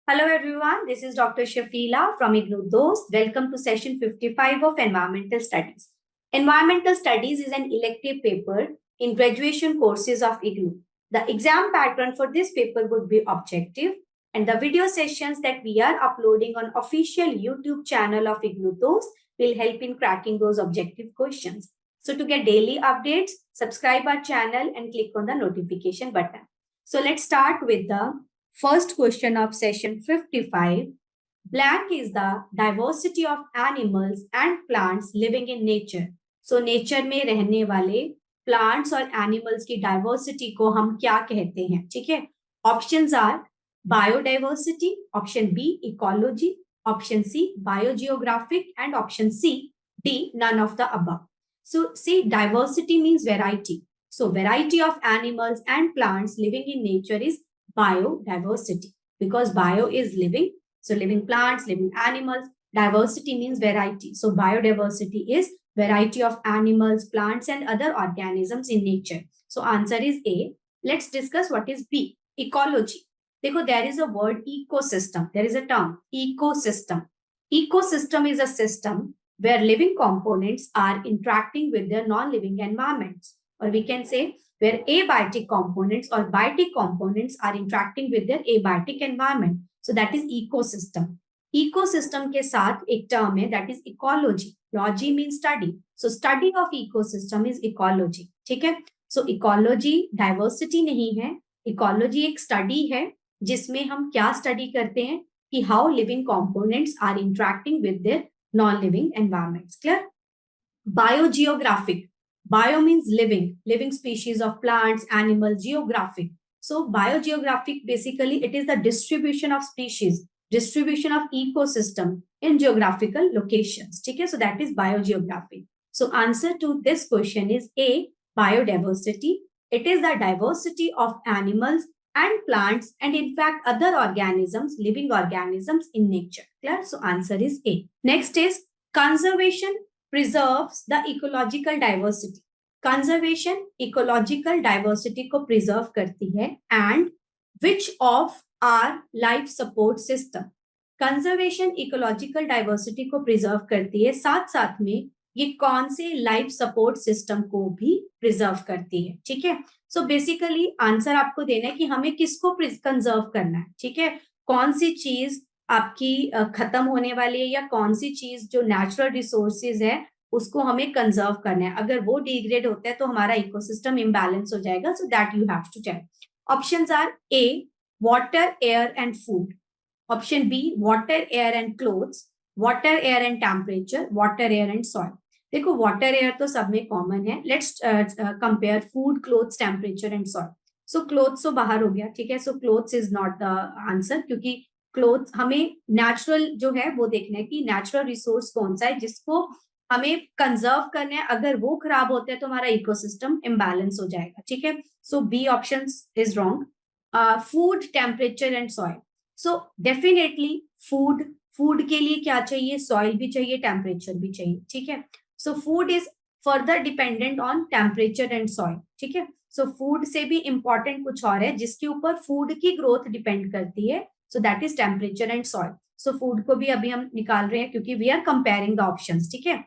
Hello everyone, this is Dr. Shafila from IGNOU Dost. Welcome to session 55 of Environmental Studies. Environmental Studies is an elective paper in graduation courses of IGNOU. The exam pattern for this paper would be objective, and the video sessions that we are uploading on official YouTube channel of IGNOU Dost will help in cracking those objective questions. So to get daily updates, subscribe our channel and click on the notification button. So let's start with the first question of session 55. Blank is the diversity of animals and plants living in nature. So nature में रहने वाले plants और animals की diversity को हम क्या कहते हैं? ठीक है? Options are biodiversity, option B ecology, option C biogeographic, and option C D none of the above. So see, diversity means variety. So variety of animals and plants living in nature is biodiversity, because bio is living, so living plants, living animals. Diversity means variety, so biodiversity is variety of animals, plants, and other organisms in nature. So answer is A. Let's discuss what is B. Ecology. देखो, there is a word ecosystem, there is a term ecosystem. Ecosystem is a system where living components are interacting with their non-living environments, or we can say where abiotic components or biotic components are interacting with their abiotic environment. So that is ecosystem. Ecosystem के साथ एक term है, that is ecology. Logy means study. So study of ecosystem is ecology. ठीक है? So ecology diversity नहीं है. Ecology एक study है जिसमें हम क्या study करते हैं कि how living components are interacting with their non-living environments. Clear? Biogeographic. Bio means living, living species of plants, animals. Geographic. So biogeographic, basically it is the distribution of species, distribution of ecosystem in geographical locations. Okay, so that is biogeographic. So answer to this question is A, biodiversity. It is the diversity of animals and plants and in fact other organisms, living organisms in nature. Clear? So answer is A. Next is conservation preserves the ecological diversity. Conservation ecological diversity को preserve करती है, and which of our life support system. Conservation ecological diversity को preserve करती है, साथ साथ में ये कौन से लाइफ सपोर्ट सिस्टम को भी प्रिजर्व करती है. ठीक है? सो बेसिकली आंसर आपको देना है कि हमें किसको कंजर्व करना है. ठीक है? कौन सी चीज आपकी खत्म होने वाली है या कौन सी चीज जो नेचुरल रिसोर्सेज है उसको हमें कंजर्व करना है. अगर वो डिग्रेड होता है तो हमारा इकोसिस्टम इम्बैलेंस हो जाएगा. So that you have to tell. Options are A water, air and food. Option B water, air and clothes. Water, air and temperature. Water, air and soil. देखो वाटर एयर तो सब में common है. Let's compare food, clothes, temperature and soil. So clothes तो बाहर हो गया. ठीक है? So clothes is not the answer, क्योंकि क्लोथ्स हमें नेचुरल जो है वो देखना है कि नेचुरल रिसोर्स कौन सा है जिसको हमें कंजर्व करना है. अगर वो खराब होते हैं तो हमारा इकोसिस्टम इम्बैलेंस हो जाएगा. ठीक है? So B option is wrong. Food, temperature and soil. So definitely food, food के लिए क्या चाहिए? सॉइल भी चाहिए, टेम्परेचर भी चाहिए. ठीक है? So food is further dependent on temperature and soil. ठीक है? सो फूड से भी इंपॉर्टेंट कुछ और है जिसके ऊपर फूड की ग्रोथ डिपेंड करती है. So that is temperature and soil. So food को भी अभी हम निकाल रहे हैं क्योंकि we are comparing the options. ठीक है?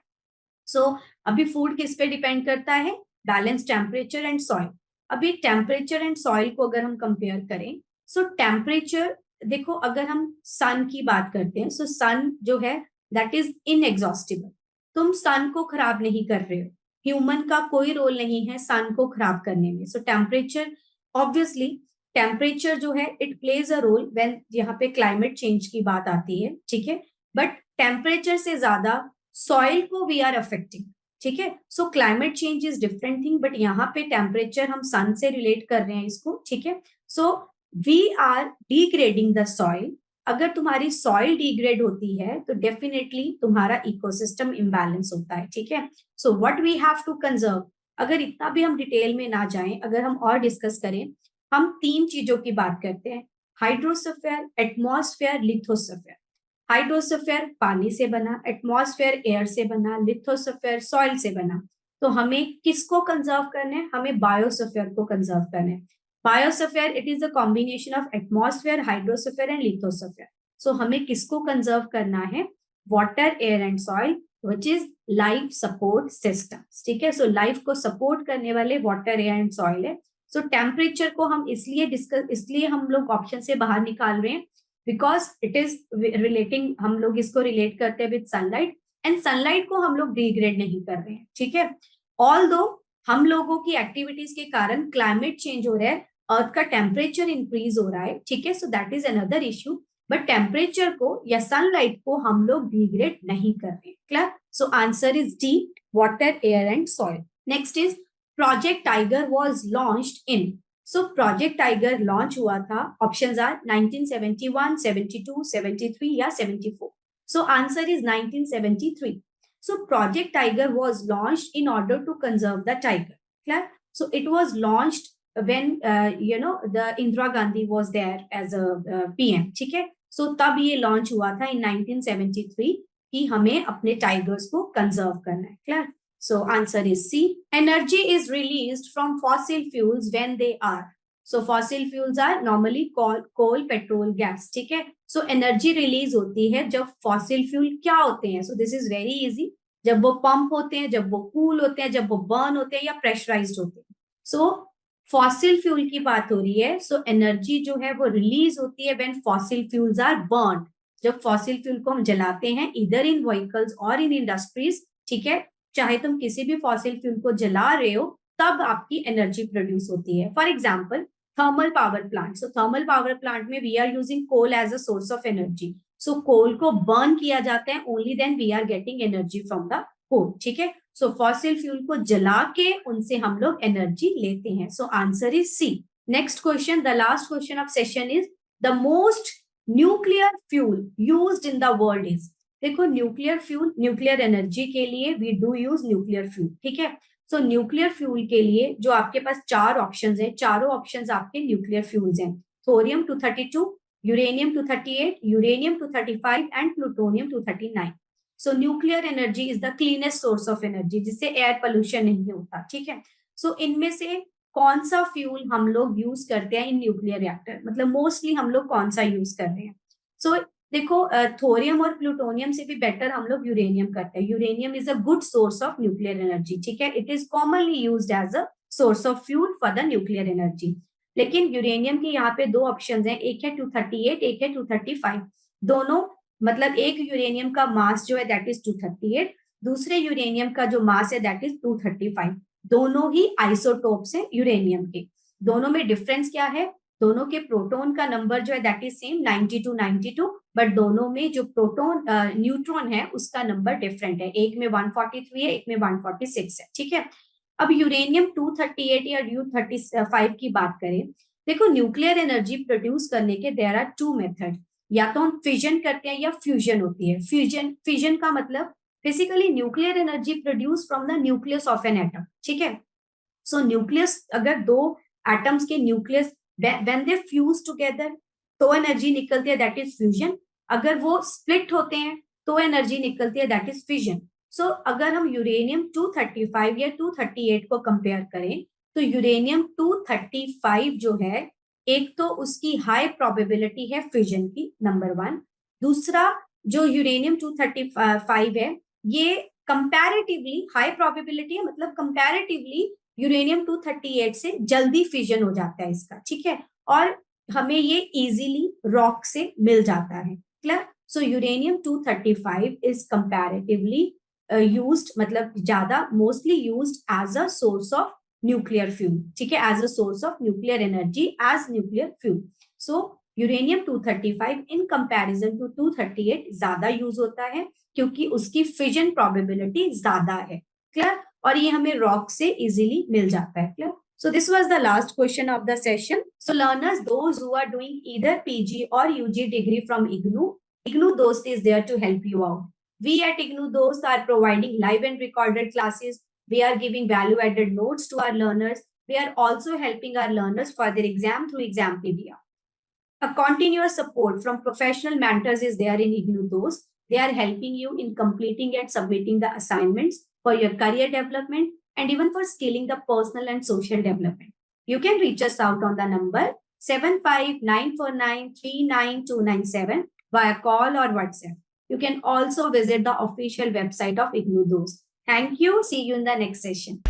सो अभी फूड किस पे डिपेंड करता है? Balance temperature and soil. अभी टेम्परेचर एंड सॉइल को अगर हम कंपेयर करें, सो टेम्परेचर देखो, अगर हम सन की बात करते हैं, सो सन जो है दैट इज इनएग्जॉस्टिबल. तुम सन को खराब नहीं कर रहे हो. ह्यूमन का कोई रोल नहीं है सन को खराब करने में. सो टेम्परेचर, ऑब्वियसली टेम्परेचर जो है it plays a role when यहाँ पे क्लाइमेट चेंज की बात आती है. ठीक है? बट टेम्परेचर से ज्यादा सॉइल को वी आर अफेक्टिंग. ठीक है? So climate change is different thing, but यहाँ पे टेम्परेचर हम सन से रिलेट कर रहे हैं इसको. ठीक है? So we are degrading the soil. अगर तुम्हारी सॉइल डिग्रेड होती है तो डेफिनेटली तुम्हारा इकोसिस्टम इम्बैलेंस होता है. ठीक है? So what we have to conserve, अगर इतना भी हम डिटेल में ना जाएं, अगर हम और डिस्कस करें, हम 3 चीजों की बात करते हैं: हाइड्रोस्फीयर, एटमॉस्फेयर, लिथोस्फीयर. हाइड्रोस्फीयर पानी से बना, एटमॉस्फेयर एयर से बना, लिथोस्फीयर सॉइल से बना. तो हमें किसको कंजर्व करना है? हमें बायोस्फीयर को कंजर्व करना है. Biosphere it is the combination of atmosphere, hydrosphere and lithosphere. So हमें किसको कंजर्व करना है? Water, air and soil, which is life support systems. ठीक है, सो लाइफ को सपोर्ट करने वाले वाटर, एयर एंड सॉइल है. सो टेम्परेचर को हम इसलिए हम लोग ऑप्शन से बाहर निकाल रहे हैं बिकॉज इट इज रिलेटिंग, हम लोग इसको रिलेट करते हैं विद सनलाइट, एंड सनलाइट को हम लोग डिग्रेड नहीं कर रहे हैं. ठीक है, ऑल्दो हम लोगों की एक्टिविटीज के कारण क्लाइमेट चेंज हो रहा है, अर्थ का टेम्परेचर इंक्रीज हो रहा है. ठीक है, so that is another issue, but temperature को या सनलाइट को हम लोग डिग्रेड नहीं कर रहे. Clear? So answer is D, water, air and soil. Next is project tiger was launched in. So project tiger launch हुआ था, ऑप्शंस आर 1971, 72, 73 या 74. सो answer is 1973. So Project Tiger was launched in order to conserve the tiger. Clear? So it was launched when the Indira Gandhi was there as a PM. ठीक है? So तब ये launch हुआ था in 1973 कि हमें अपने tigers को conserve करना है. Clear? So answer is C. Energy is released from fossil fuels when they are. So fossil fuels are normally coal, petrol, gas. ठीक है? So energy release होती है जब fossil fuel क्या होते हैं? So this is very easy. जब वो पंप होते हैं, जब वो कूल होते हैं, जब वो बर्न होते हैं या प्रेशराइज्ड होते हैं. सो फॉसिल फ्यूल की बात हो रही है. सो एनर्जी जो है वो रिलीज होती है when fossil fuels are burn. जब फॉसिल फ्यूल को हम जलाते हैं इधर इन व्हीकल्स और इन इंडस्ट्रीज. ठीक है, चाहे तुम किसी भी फॉसिल फ्यूल को जला रहे हो तब आपकी एनर्जी प्रोड्यूस होती है. For example thermal power plant. So thermal power plant में we are using coal as a source of energy. So coal को बर्न किया जाता है, only then we are getting energy from the coal. ठीक है, सो fossil fuel को जला के उनसे हम लोग एनर्जी लेते हैं. So answer is c. Next question, the last question of session is the most nuclear fuel used in the world is. देखो न्यूक्लियर फ्यूल, न्यूक्लियर एनर्जी के लिए we do use nuclear fuel. ठीक है, सो nuclear fuel के लिए जो आपके पास चार ऑप्शंस हैं, चारों ऑप्शंस आपके न्यूक्लियर फ्यूल्स हैं. Thorium 232, uranium 238, uranium 235 and plutonium 239. So nuclear energy is the cleanest source of energy जिससे एयर पोल्यूशन नहीं होता. ठीक है, सो इनमें से कौन सा फ्यूल हम लोग यूज करते हैं इन न्यूक्लियर रिएक्टर, मतलब मोस्टली हम लोग कौन सा यूज कर रहे हैं? सो देखो थोरियम और प्लूटोनियम से भी बेटर हम लोग यूरेनियम करते हैं. Uranium is a good source of nuclear energy. ठीक है, it is commonly used as a source of fuel for the nuclear energy. लेकिन यूरेनियम की यहाँ पे दो ऑप्शंस हैं, एक है 238, एक है 235. दोनों मतलब एक यूरेनियम का मास जो है दैट इज 238, दूसरे यूरेनियम का जो मास है दैट इज 235. दोनों ही आइसोटोप्स हैं यूरेनियम के. दोनों में डिफरेंस क्या है? दोनों के प्रोटॉन का नंबर जो है दैट इज सेम 92, बट दोनों में जो प्रोटॉन न्यूट्रॉन है उसका नंबर डिफरेंट है. एक में 143 है, एक में 146 है. ठीक है, अब यूरेनियम 238 या U35 की बात करें, देखो न्यूक्लियर एनर्जी प्रोड्यूस करने के देयर आर टू मेथड. या तो हम फिजन करते हैं या फ्यूजन होती है. फ्यूजन का मतलब basically nuclear energy produce from the nucleus of an atom. ठीक है, सो न्यूक्लियस अगर दो एटम्स के nucleus when they fuse together तो एनर्जी निकलती है दैट इज फ्यूजन. अगर वो स्प्लिट होते हैं तो एनर्जी निकलती है दैट इज फिजन. सो अगर हम यूरेनियम 235 या 238 को कंपेयर करें तो यूरेनियम 235 जो है, एक तो उसकी हाई प्रोबेबिलिटी है फिजन की, नंबर वन. दूसरा जो यूरेनियम 235 है ये कंपैरेटिवली हाई प्रोबेबिलिटी है, मतलब कंपैरेटिवली यूरेनियम 238 से जल्दी फिजन हो जाता है इसका. ठीक है, और हमें ये इजीली रॉक से मिल जाता है. Clear? So uranium 235 is comparatively used, मतलब ज्यादा mostly used as a source of nuclear fuel. ठीक है, as a source of nuclear energy as nuclear fuel. So uranium 235 in comparison to 238 ज्यादा यूज होता है क्योंकि उसकी फिजन प्रोबेबिलिटी ज्यादा है. क्लियर? और ये हमें रॉक से इजीली मिल जाता है. Clear? So this was the last question of the session. So learners, those who are doing either PG or UG degree from IGNOU Dost is there to help you out. We at IGNOU Dost are providing live and recorded classes. We are giving value-added notes to our learners. We are also helping our learners for their exam through Exampedia. A continuous support from professional mentors is there in IGNOU Dost. They are helping you in completing and submitting the assignments for your career development and even for scaling the personal and social development. You can reach us out on the number 75949399297 via call or WhatsApp. You can also visit the official website of IGNOU DOST. Thank you. See you in the next session.